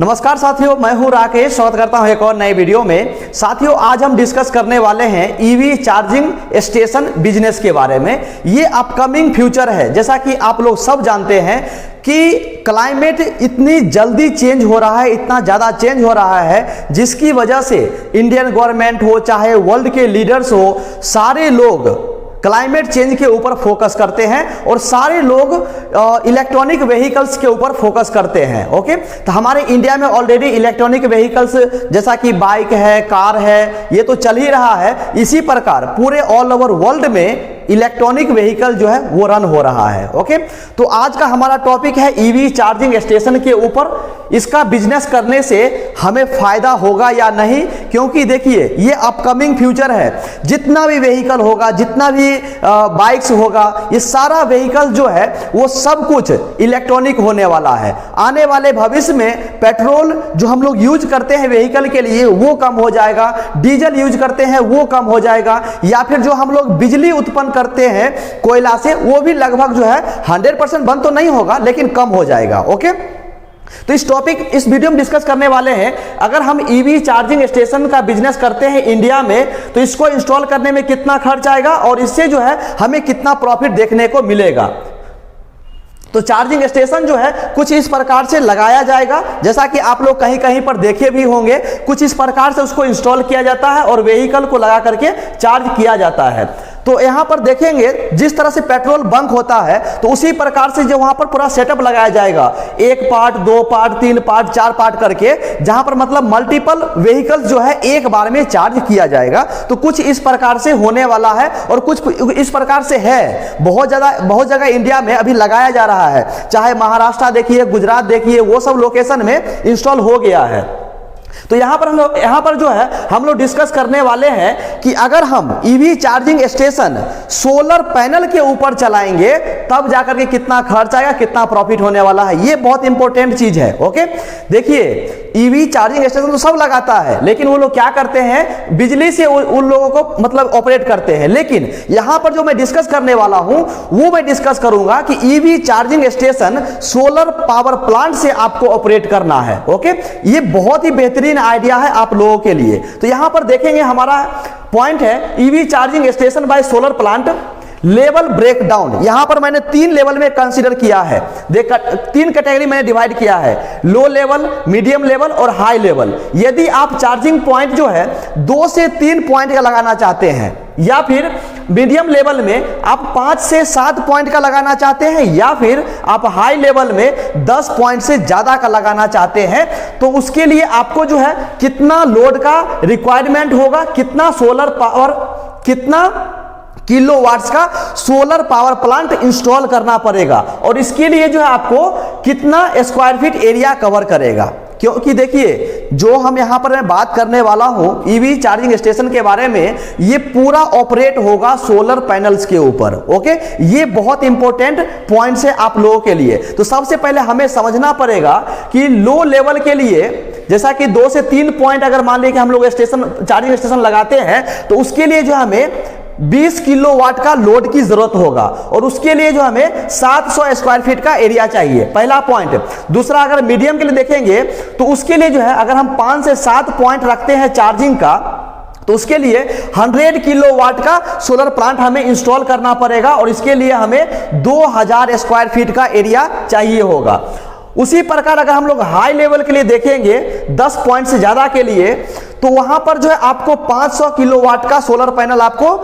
नमस्कार साथियों, मैं हूं राकेश। स्वागत करता हूं एक और नए वीडियो में। साथियों, आज हम डिस्कस करने वाले हैं ईवी चार्जिंग स्टेशन बिजनेस के बारे में। ये अपकमिंग फ्यूचर है। जैसा कि आप लोग सब जानते हैं कि क्लाइमेट इतनी जल्दी चेंज हो रहा है, इतना ज़्यादा चेंज हो रहा है, जिसकी वजह से इंडियन गवर्नमेंट हो चाहे वर्ल्ड के लीडर्स हो, सारे लोग क्लाइमेट चेंज के ऊपर फोकस करते हैं और सारे लोग इलेक्ट्रॉनिक व्हीकल्स के ऊपर फोकस करते हैं। ओके, तो हमारे इंडिया में ऑलरेडी इलेक्ट्रॉनिक व्हीकल्स जैसा कि बाइक है, कार है, ये तो चल ही रहा है। इसी प्रकार पूरे ऑल ओवर वर्ल्ड में इलेक्ट्रॉनिक व्हीकल जो है वो रन हो रहा है। ओके, तो आज का हमारा टॉपिक है ईवी चार्जिंग स्टेशन के ऊपर। इसका बिजनेस करने से हमें फायदा होगा या नहीं, क्योंकि देखिए ये अपकमिंग फ्यूचर है। जितना भी व्हीकल होगा, जितना भी बाइक्स होगा, ये सारा व्हीकल जो है वो सब कुछ इलेक्ट्रॉनिक होने वाला है। आने वाले भविष्य में पेट्रोल जो हम लोग यूज करते हैं व्हीकल के लिए वो कम हो जाएगा, डीजल यूज करते हैं वो कम हो जाएगा, या फिर जो हम लोग बिजली उत्पन्न करते हैं कोयला से वो भी लगभग जो है 100% बंद तो नहीं होगा लेकिन कम हो जाएगा। ओके, तो इस वीडियो में डिस्कस करने वाले हैं, अगर हम ईवी चार्जिंग स्टेशन का बिजनेस करते हैं इंडिया में तो इसको इंस्टॉल करने में कितना खर्च आएगा और इससे जो है हमें कितना प्रॉफिट देखने को मिलेगा। तो चार्जिंग स्टेशन जो है कुछ इस प्रकार से लगाया जाएगा, जैसा कि आप लोग कहीं कहीं पर देखे भी होंगे। कुछ इस प्रकार से उसको इंस्टॉल किया जाता है और व्हीकल को लगा करके चार्ज किया जाता है। तो यहां पर देखेंगे जिस तरह से पेट्रोल बंक होता है तो उसी प्रकार से जो वहां पर पूरा सेटअप लगाया जाएगा, 1 पार्ट 2 पार्ट 3 पार्ट 4 पार्ट करके, जहां पर मतलब मल्टीपल व्हीकल्स जो है एक बार में चार्ज किया जाएगा। तो कुछ इस प्रकार से होने वाला है और कुछ इस प्रकार से है। बहुत जगह इंडिया में अभी लगाया जा रहा है, चाहे महाराष्ट्र देखिए, गुजरात देखिए, वो सब लोकेशन में इंस्टॉल हो गया है। तो यहां पर जो है हम लोग डिस्कस करने वाले हैं कि अगर हम EV charging station solar panel के ऊपर चलाएंगे तब जाकर के कितना खर्च आएगा, कितना प्रॉफिट होने वाला है। ये बहुत इंपॉर्टेंट चीज है। ओके, देखिए ईवी चार्जिंग स्टेशन तो सब लगाता है, लेकिन वो लोग क्या करते हैं, बिजली से उन लोगों को मतलब ऑपरेट करते हैं। लेकिन यहां पर जो मैं डिस्कस करने वाला हूं वो मैं डिस्कस करूंगा कि EV charging station solar power plant से आपको ऑपरेट करना है। ओके, ये बहुत ही बेहतरीन आइडिया है आप लोगों के लिए। तो यहां पर देखेंगे हमारा पॉइंट है EV charging station bye solar plant level breakdown. यहां पर मैंने 3 लेवल में कंसीडर किया है। 3 कैटेगरी मैंने डिवाइड किया है, लो लेवल, मीडियम लेवल और हाई लेवल। यदि आप चार्जिंग पॉइंट जो है 2 से 3 पॉइंट का लगाना चाहते हैं, या फिर मीडियम लेवल में आप 5 से 7 पॉइंट का लगाना चाहते हैं, या फिर आप हाई लेवल में 10 पॉइंट से ज्यादा का लगाना चाहते हैं, तो उसके लिए आपको जो है कितना लोड का रिक्वायरमेंट होगा, कितना सोलर पावर, कितना किलोवाट्स का सोलर पावर प्लांट इंस्टॉल करना पड़ेगा, और इसके लिए जो है आपको कितना स्क्वायर फीट एरिया कवर करेगा। क्योंकि देखिए जो हम यहां पर मैं बात करने वाला हूं ईवी चार्जिंग स्टेशन के बारे में, ये पूरा ऑपरेट होगा सोलर पैनल्स के ऊपर। ओके, ये बहुत इंपॉर्टेंट पॉइंट्स है आप लोगों के लिए। तो सबसे पहले हमें समझना पड़ेगा कि लो लेवल के लिए, जैसा कि 2 से 3 पॉइंट अगर मान लीजिए कि हम लोग चार्जिंग स्टेशन लगाते हैं, तो उसके लिए जो हमें 20 किलोवाट का लोड की जरूरत होगा, और उसके लिए जो हमें 700 स्क्वायर फीट का एरिया चाहिए, पहला पॉइंट। दूसरा, अगर मीडियम के लिए देखेंगे तो उसके लिए जो है अगर हम 5 से 7 पॉइंट रखते हैं चार्जिंग का, तो उसके लिए 100 किलोवाट का सोलर प्लांट हमें इंस्टॉल करना पड़ेगा, और इसके लिए हमें 2000 स्क्वायर फीट का एरिया चाहिए होगा। उसी प्रकार अगर हम लोग हाई लेवल के लिए देखेंगे 10 पॉइंट से ज्यादा के लिए, तो वहां पर जो है आपको 500 किलोवाट का सोलर पैनल आपको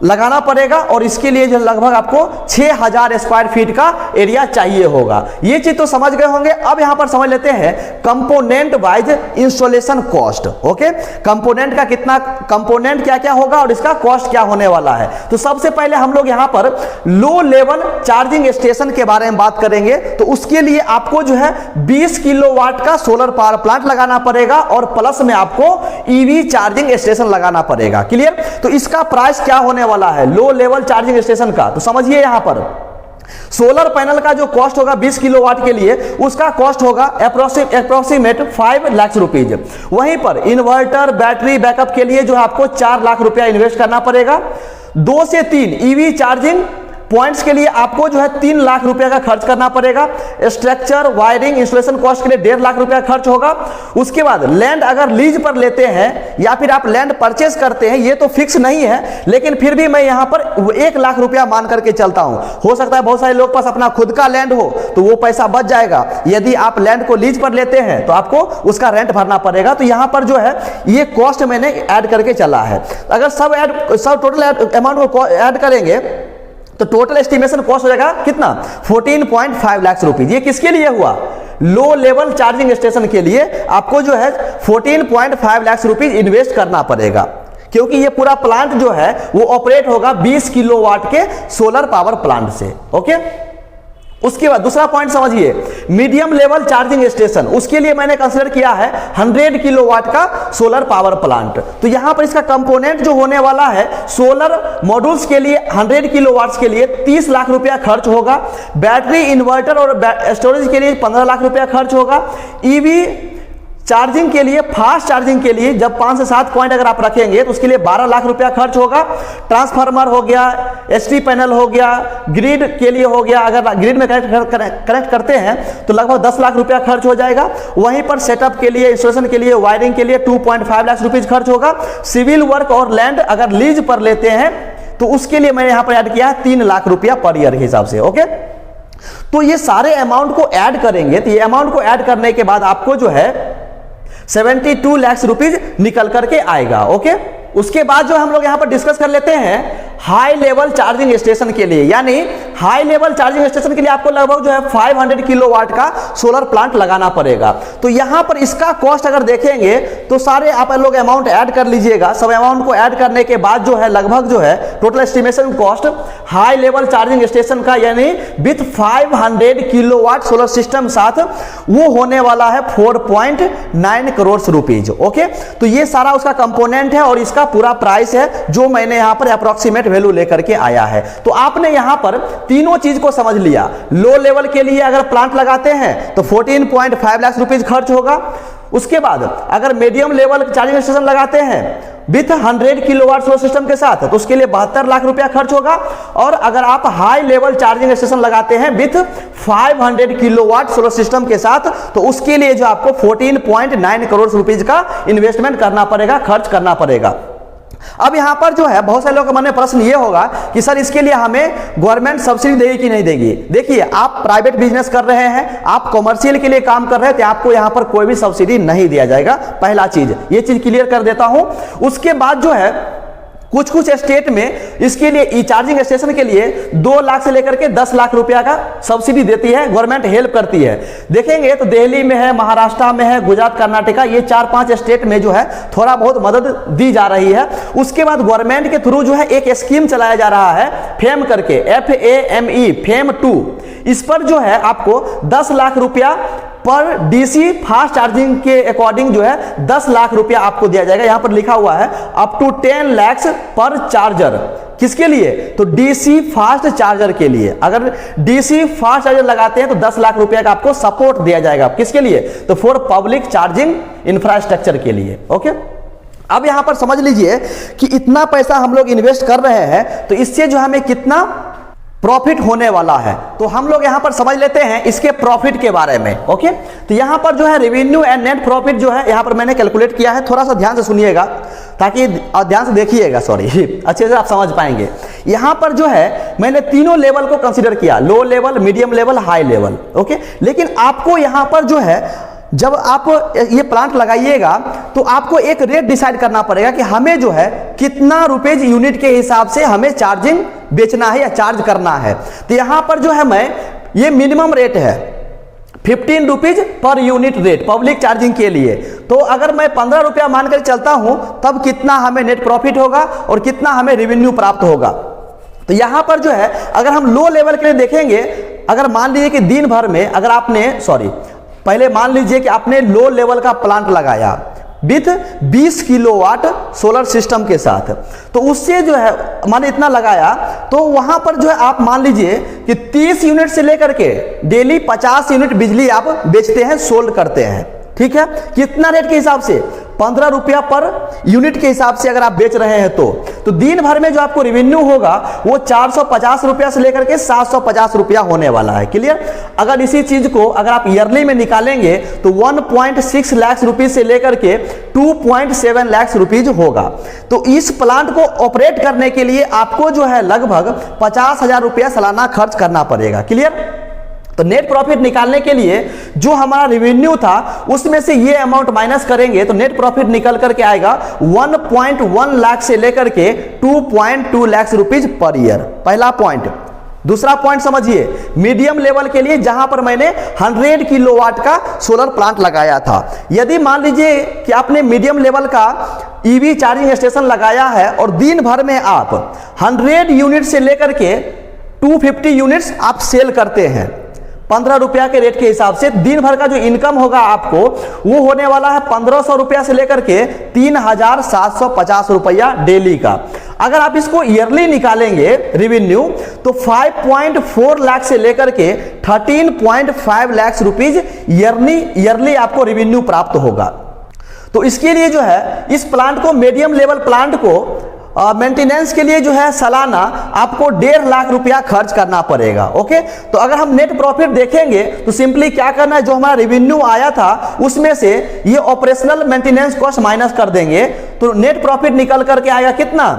लगाना पड़ेगा, और इसके लिए जो लगभग आपको 6000 स्क्वायर फीट का एरिया चाहिए होगा। ये चीज तो समझ गए होंगे। अब यहां पर समझ लेते हैं component wise installation cost. Okay, component का कितना, कंपोनेंट क्या क्या होगा और इसका कॉस्ट क्या होने वाला है। तो सबसे पहले हम लोग यहां पर लो लेवल चार्जिंग स्टेशन के बारे में बात करेंगे। तो उसके लिए आपको जो है 20 किलोवाट का सोलर पावर प्लांट लगाना पड़ेगा, और प्लस में आपको ईवी चार्जिंग स्टेशन लगाना पड़ेगा। क्लियर? तो इसका प्राइस क्या होने वाला है लो लेवल चार्जिंग स्टेशन का, तो समझिए यहां पर सोलर पैनल का जो कॉस्ट होगा 20 किलोवाट के लिए, उसका कॉस्ट होगा अप्रोक्सीमेट 5 लाख रुपीज। वहीं पर इन्वर्टर बैटरी बैकअप के लिए जो है आपको 4 लाख रुपया इन्वेस्ट करना पड़ेगा। 2 से 3 ईवी चार्जिंग पॉइंट्स के लिए आपको जो है 3 लाख रुपए का खर्च करना पड़ेगा। स्ट्रक्चर, वायरिंग, इंस्टॉलेशन कॉस्ट के लिए 1.5 लाख रुपया खर्च होगा। उसके बाद लैंड अगर लीज पर लेते हैं या फिर आप लैंड परचेस करते हैं, ये तो फिक्स नहीं है, लेकिन फिर भी मैं यहां पर 1 लाख रुपया मान करके चलता हूं। हो सकता है बहुत सारे लोग पास अपना खुद का लैंड हो तो वो पैसा बच जाएगा। यदि आप लैंड को लीज पर लेते हैं तो आपको उसका रेंट भरना पड़ेगा। तो यहां पर जो है ये कॉस्ट मैंने ऐड करके चला है। अगर सब टोटल अमाउंट को ऐड करेंगे तो टोटल एस्टिमेशन कॉस्ट हो जाएगा कितना, 14.5 लाख रुपीज। ये किसके लिए हुआ, लो लेवल चार्जिंग स्टेशन के लिए आपको जो है 14.5 लाख रुपीज इन्वेस्ट करना पड़ेगा, क्योंकि ये पूरा प्लांट जो है वो ऑपरेट होगा 20 किलोवाट के सोलर पावर प्लांट से। ओके, उसके बाद दूसरा पॉइंट समझिए, मीडियम लेवल चार्जिंग स्टेशन, उसके लिए मैंने कंसीडर किया है 100 किलोवाट का सोलर पावर प्लांट। तो यहां पर इसका कंपोनेंट जो होने वाला है, सोलर मॉड्यूल्स के लिए 100 किलोवाट्स के लिए 30 लाख रुपया खर्च होगा। बैटरी, इन्वर्टर और स्टोरेज के लिए 15 लाख रुपया खर्च होगा। ईवी चार्जिंग के लिए, फास्ट चार्जिंग के लिए जब 5 से 7 पॉइंट अगर आप रखेंगे तो उसके लिए 12 लाख रुपया खर्च होगा। ट्रांसफार्मर हो गया, एसटी पैनल हो गया, ग्रिड के लिए हो गया, अगर ग्रिड में कनेक्ट करते हैं तो लगभग 10 लाख रुपया खर्च हो जाएगा। वहीं पर सेटअप के लिए, इंस्टॉलेशन के लिए, वायरिंग के लिए 2.5 लाख रुपीज खर्च होगा। सिविल वर्क और लैंड अगर लीज पर लेते हैं तो उसके लिए मैंने यहां पर ऐड किया है 3 लाख रुपया पर ईयर के हिसाब से। ओके, तो ये सारे अमाउंट को ऐड करेंगे तो ये अमाउंट को ऐड करने के बाद आपको जो है 72 लाख रुपीज निकल करके आएगा। ओके, उसके बाद जो हम लोग यहां पर डिस्कस कर लेते हैं हाई लेवल चार्जिंग स्टेशन के लिए, यानी हाई लेवल चार्जिंग स्टेशन के लिए आपको लगभग जो है 500 किलोवाट का सोलर प्लांट लगाना पड़ेगा। तो यहां पर इसका कॉस्ट अगर देखेंगे तो सारे आप लोग अमाउंट ऐड कर लीजिएगा। सब अमाउंट को ऐड करने के बाद जो है लगभग जो है total estimation cost high level charging station का, यानी विथ 500 किलोवाट सोलर सिस्टम साथ, वो होने वाला है 4.9 करोड़ रुपीज। ओके, तो ये सारा उसका कंपोनेंट है और इसका पूरा प्राइस है जो मैंने यहां पर अप्रोक्सीमेट वैल्यू लेकर के आया है। तो आपने यहां पर तीनों चीज को समझ लिया। लो लेवल के लिए अगर प्लांट लगाते हैं तो 14.5 लाख रुपीज खर्च होगा। उसके बाद अगर मीडियम लेवल चार्जिंग स्टेशन लगाते हैं विथ 100 किलोवाट सोलर सिस्टम के साथ तो उसके लिए 72 लाख रुपया खर्च होगा। और अगर आप हाई लेवल चार्जिंग स्टेशन लगाते हैं विथ 500 किलोवाट सोलर सिस्टम के साथ तो उसके लिए जो आपको 14.9 करोड़ रुपीज का इन्वेस्टमेंट करना पड़ेगा, खर्च करना पड़ेगा। अब यहां पर जो है बहुत सारे लोगों के मन में प्रश्न ये होगा कि सर इसके लिए हमें गवर्नमेंट सब्सिडी देगी कि नहीं देगी। देखिए, आप प्राइवेट बिजनेस कर रहे हैं, आप कमर्शियल के लिए काम कर रहे हैं तो आपको यहां पर कोई भी सब्सिडी नहीं दिया जाएगा। पहला चीज, ये चीज क्लियर कर देता हूं। उसके बाद जो है कुछ स्टेट में इसके लिए ई चार्जिंग स्टेशन के लिए 2 लाख से लेकर के 10 लाख रुपया का सब्सिडी देती है, गवर्नमेंट हेल्प करती है। देखेंगे तो दिल्ली में है, महाराष्ट्र में है, गुजरात, कर्नाटका, ये 4-5 स्टेट में जो है थोड़ा बहुत मदद दी जा रही है। उसके बाद गवर्नमेंट के थ्रू जो है एक स्कीम चलाया जा रहा है फेम करके, FAME, फेम 2। इस पर जो है आपको 10 लाख रुपया पर डीसी फास्ट चार्जिंग के अकॉर्डिंग जो है 10 लाख रुपया आपको दिया जाएगा। यहां पर लिखा हुआ है अप टू 10 लाख पर चार्जर। किसके लिए? तो डीसी फास्ट चार्जर के लिए। अगर डीसी फास्ट चार्जर लगाते हैं तो 10 लाख रुपया का आपको सपोर्ट दिया जाएगा। किसके लिए? तो फॉर पब्लिक चार्जिंग इंफ्रास्ट्रक्चर के लिए। ओके, अब यहां पर समझ लीजिए कि इतना पैसा हम लोग इन्वेस्ट कर रहे हैं तो इससे जो हमें कितना प्रॉफिट होने वाला है, तो हम लोग यहां पर समझ लेते हैं इसके प्रॉफिट के बारे में। ओके, तो यहां पर जो है रेवेन्यू एंड नेट प्रॉफिट जो है यहां पर मैंने कैलकुलेट किया है। थोड़ा सा ध्यान से सुनिएगा ताकि ध्यान से देखिएगा, सॉरी, अच्छे से आप समझ पाएंगे। यहां पर जो है मैंने तीनों लेवल को कंसीडर किया, low level, medium level, high level. Okay, लेकिन आपको यहां पर जो है जब आप ये प्लांट लगाइएगा तो आपको एक रेट डिसाइड करना पड़ेगा कि हमें जो है कितना रुपीज यूनिट के हिसाब से हमें चार्जिंग बेचना है या चार्ज करना है। तो यहां पर जो है मैं ये मिनिमम रेट है 15 rupees per unit rate public charging के लिए। तो अगर मैं 15 रुपया मानकर चलता हूं तब कितना हमें नेट प्रॉफिट होगा और कितना हमें रेवेन्यू प्राप्त होगा। तो यहां पर जो है अगर हम लो लेवल के लिए देखेंगे, अगर मान लीजिए कि दिन भर में अगर आपने पहले मान लीजिए कि आपने लो लेवल का प्लांट लगाया विथ 20 किलोवाट सोलर सिस्टम के साथ, तो उससे जो है माने इतना लगाया तो वहां पर जो है आप मान लीजिए कि 30 यूनिट से लेकर के डेली 50 यूनिट बिजली आप बेचते हैं, सोल्ड करते हैं। ठीक है, कितना रेट के हिसाब से? 15 रुपया पर यूनिट के हिसाब से अगर आप बेच रहे हैं तो दिन भर में जो आपको रेवेन्यू होगा वो 450 रुपया से लेकर के 750 रुपया होने वाला है। क्लियर? अगर इसी चीज को अगर आप ईयरली में निकालेंगे तो 1.6 लाख रुपीज से लेकर के 2.7 लाख रुपीज होगा। तो इस प्लांट को ऑपरेट करने के लिए आपको जो है लगभग 50,000 रुपया सालाना खर्च करना पड़ेगा। क्लियर? तो नेट प्रॉफिट निकालने के लिए जो हमारा रेवेन्यू था उसमें से ये अमाउंट माइनस करेंगे तो नेट प्रॉफिट निकल करके आएगा 1.1 लाख से लेकर के 2.2 लाख रुपीज पर ईयर। पहला पॉइंट। दूसरा पॉइंट समझिए, मीडियम लेवल के लिए जहां पर मैंने 100 किलोवाट का सोलर प्लांट लगाया था, यदि मान लीजिए कि आपने मीडियम लेवल का ईवी चार्जिंग स्टेशन लगाया है और दिन भर में आप 100 यूनिट से लेकर के 250 यूनिट्स आप सेल करते हैं 15 रुपया के रेट के हिसाब से, दिन भर का जो इनकम होगा आपको वो होने वाला है 1500 रुपया से लेकर के 3750 रुपया डेली का। अगर आप इसको ईयरली निकालेंगे रेवेन्यू तो 5.4 लाख से लेकर के 13.5 लाख रुपीज ईयरली आपको रेवेन्यू प्राप्त होगा। तो इसके लिए जो है इस प्लांट को, मीडियम लेवल प्लांट को मेंटेनेंस के लिए जो है सालाना आपको 1.5 लाख रुपया खर्च करना पड़ेगा। ओके, तो अगर हम नेट प्रॉफिट देखेंगे तो सिंपली क्या करना है, जो हमारा रेवेन्यू आया था उसमें से ये ऑपरेशनल मेंटेनेंस कॉस्ट माइनस कर देंगे तो नेट प्रॉफिट निकल करके आएगा कितना?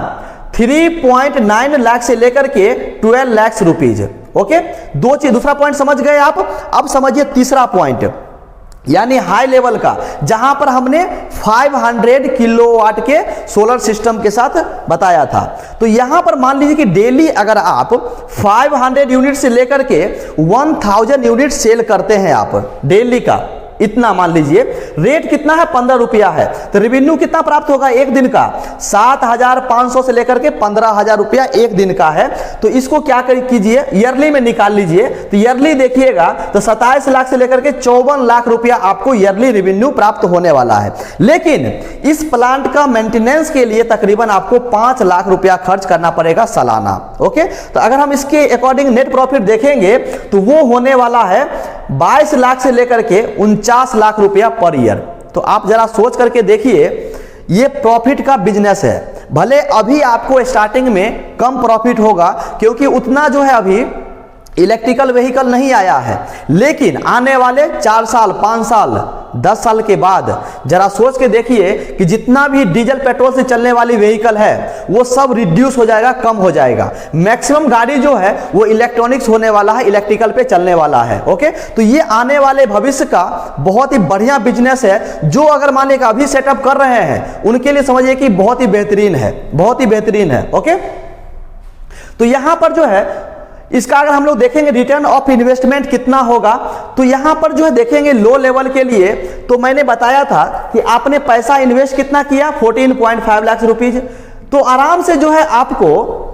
3.9 लाख से लेकर के 12 लाख रुपीज। ओके, दो चीज, दूसरा पॉइंट समझ गए आप। अब समझिए तीसरा पॉइंट, यानी हाई लेवल का, जहां पर हमने 500 किलोवाट के सोलर सिस्टम के साथ बताया था। तो यहां पर मान लीजिए कि डेली अगर आप 500 यूनिट से लेकर के 1000 यूनिट सेल करते हैं आप डेली का, इतना मान लीजिए, रेट कितना है? 15 रुपया है, तो रेवेन्यू कितना प्राप्त होगा एक दिन का? 7,500 से लेकर के 15,000 रुपया एक दिन का है। तो इसको क्या कीजिए, ईयरली में निकाल लीजिए। तो ईयरली देखिएगा तो 27 लाख से लेकर के 54 लाख रुपया आपको ईयरली रेवेन्यू प्राप्त होने वाला है। लेकिन इस प्लांट का मेंटेनेंस के लिए तकरीबन आपको 5 लाख रुपया खर्च करना पड़ेगा सालाना। ओके, तो अगर हम इसके अकॉर्डिंग नेट प्रॉफिट देखेंगे तो वो होने वाला है 22 लाख से लेकर के 49 लाख रुपया पर ईयर। तो आप जरा सोच करके देखिए, ये प्रॉफिट का बिजनेस है। भले अभी आपको स्टार्टिंग में कम प्रॉफिट होगा क्योंकि उतना जो है अभी इलेक्ट्रिकल व्हीकल नहीं आया है, लेकिन आने वाले 4 साल 5 साल 10 साल के बाद जरा सोच के देखिए कि जितना भी डीजल पेट्रोल से चलने वाली व्हीकल है वो सब रिड्यूस हो जाएगा, कम हो जाएगा। मैक्सिमम गाड़ी जो है वो इलेक्ट्रॉनिक्स होने वाला है, इलेक्ट्रिकल पे चलने वाला है। ओके, तो ये आने वाले भविष्य का बहुत ही बढ़िया बिजनेस है। जो अगर मान लीजिए अभी सेटअप कर रहे हैं उनके लिए समझिए कि बहुत ही बेहतरीन है, बहुत ही बेहतरीन है। ओके, तो यहां पर जो है इसका अगर हम लोग देखेंगे रिटर्न ऑफ इन्वेस्टमेंट कितना होगा, तो यहां पर जो है देखेंगे लो लेवल के लिए, तो मैंने बताया था कि आपने पैसा इन्वेस्ट कितना किया? 14.5 लाख रुपीज। तो आराम से जो है आपको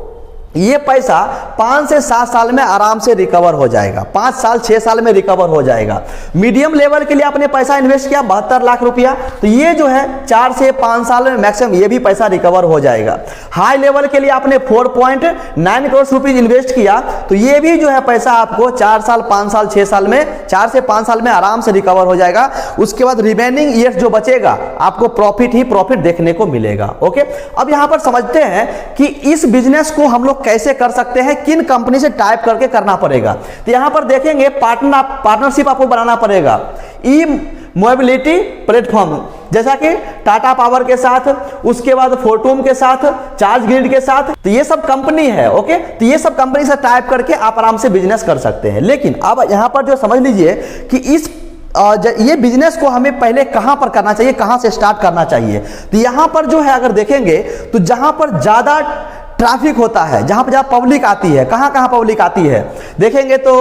ये पैसा 5 से 7 साल में आराम से रिकवर हो जाएगा, 5 साल 6 साल में रिकवर हो जाएगा। मीडियम लेवल के लिए आपने पैसा इन्वेस्ट किया 72 लाख रुपया, तो ये जो है 4 से 5 साल में मैक्सिमम ये भी पैसा रिकवर हो जाएगा। हाई लेवल के लिए आपने 4.9 करोड़ रुपीज इन्वेस्ट किया, तो ये भी जो है पैसा आपको 4 साल 5 साल 6 साल में, 4 से 5 साल में आराम से रिकवर हो जाएगा। उसके बाद रिमेनिंग ईयर्स जो बचेगा आपको प्रॉफिट ही प्रॉफिट देखने को मिलेगा। ओके, अब यहां पर समझते हैं कि इस बिजनेस को हम लोग कैसे कर सकते हैं, किन कंपनी से टाइप करके करना पड़ेगा। तो यहां पर देखेंगे पार्टनरशिप आपको बनाना पड़ेगा ई मोबिलिटी प्लेटफॉर्म, जैसा कि टाटा पावर के साथ, उसके बाद फोर्टून के साथ, चार्ज ग्रिड के साथ, तो ये सब कंपनी है। ओके, तो ये सब कंपनी से टाइप करके आप आराम से बिजनेस कर सकते हैं। लेकिन अब यहां पर जो समझ लीजिए कि इस ये बिजनेस को हमें पहले कहां पर करना चाहिए, कहां से स्टार्ट करना चाहिए। तो यहां पर जो है अगर देखेंगे तो जहां पर ज्यादा ट्रैफिक होता है, जहां पर जहां पब्लिक आती है, कहां कहां पब्लिक आती है देखेंगे तो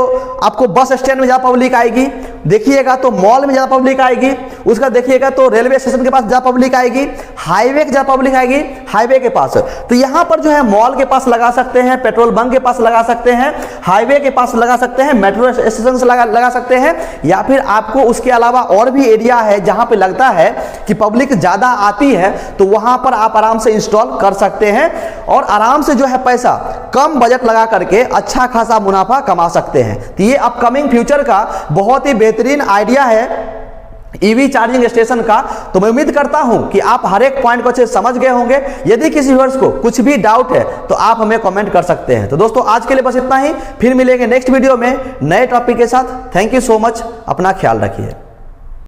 आपको बस स्टैंड में जहां पब्लिक आएगी, देखिएगा तो मॉल में जहां पब्लिक आएगी, उसका देखिएगा तो रेलवे स्टेशन के पास जहां पब्लिक आएगी, हाईवे के जहां पब्लिक आएगी, हाईवे के पास। तो यहां पर जो है मॉल के पास लगा सकते हैं, पेट्रोल बंक के पास लगा सकते हैं, हाईवे के पास लगा सकते हैं, मेट्रो स्टेशन से लगा सकते हैं, या फिर आपको उसके अलावा और भी एरिया है जहां पे लगता है कि पब्लिक ज्यादा आती है, तो वहां पर आप आराम से इंस्टॉल कर सकते हैं और आराम से जो है पैसा कम बजट लगा करके अच्छा खासा मुनाफा कमा सकते हैं। तो ये अपकमिंग फ्यूचर का बहुत ही बेहतरीन आइडिया है ईवी चार्जिंग स्टेशन का। तो मैं उम्मीद करता हूं कि आप हर एक पॉइंट को अच्छे समझ गए होंगे। यदि किसी व्यूअर्स को कुछ भी डाउट है तो आप हमें कमेंट कर सकते हैं। तो दोस्तों आज के लिए बस इतना ही, फिर मिलेंगे नेक्स्ट वीडियो में नए टॉपिक के साथ। थैंक यू सो मच, अपना ख्याल रखिए।